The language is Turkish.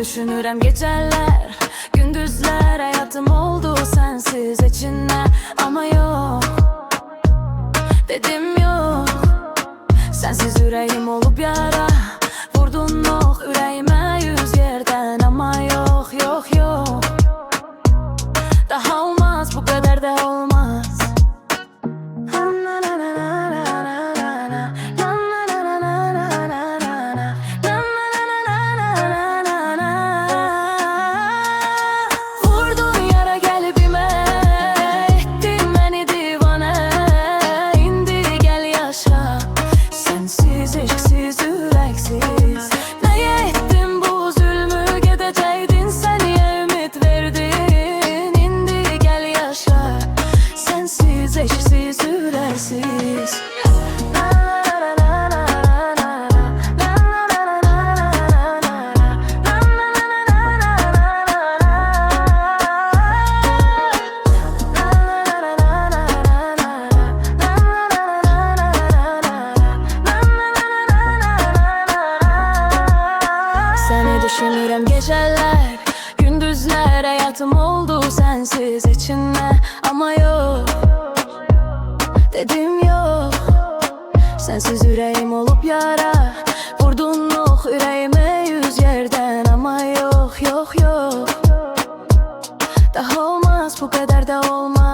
düşünürəm geceler, gündüzler. Hayatım oldu sensiz içinde ama yok, dedim yok. Sensiz yüreğim olup yara, vurdun ok yüreğime 100 yerden ama yok yok yok. Daha olmaz, bu kadar da olmaz. Vurdun yara kalbime, ettin beni divane. İndi gel yaşa, sensiz eşksiz yüreksiz. Neye ettin bu zulmü, gideceydin sen niye ümit verdin? İndi gel yaşa, sensiz eşksiz yüreksiz. Seni düşünürüm geceler, gündüzler. Hayatım oldu sensiz içinde ama yok, dedim yok. Sensiz yüreğim olup yara, vurdun ok yüreğime 100 yerden ama yok yok yok. Daha olmaz, bu kadar da olmaz.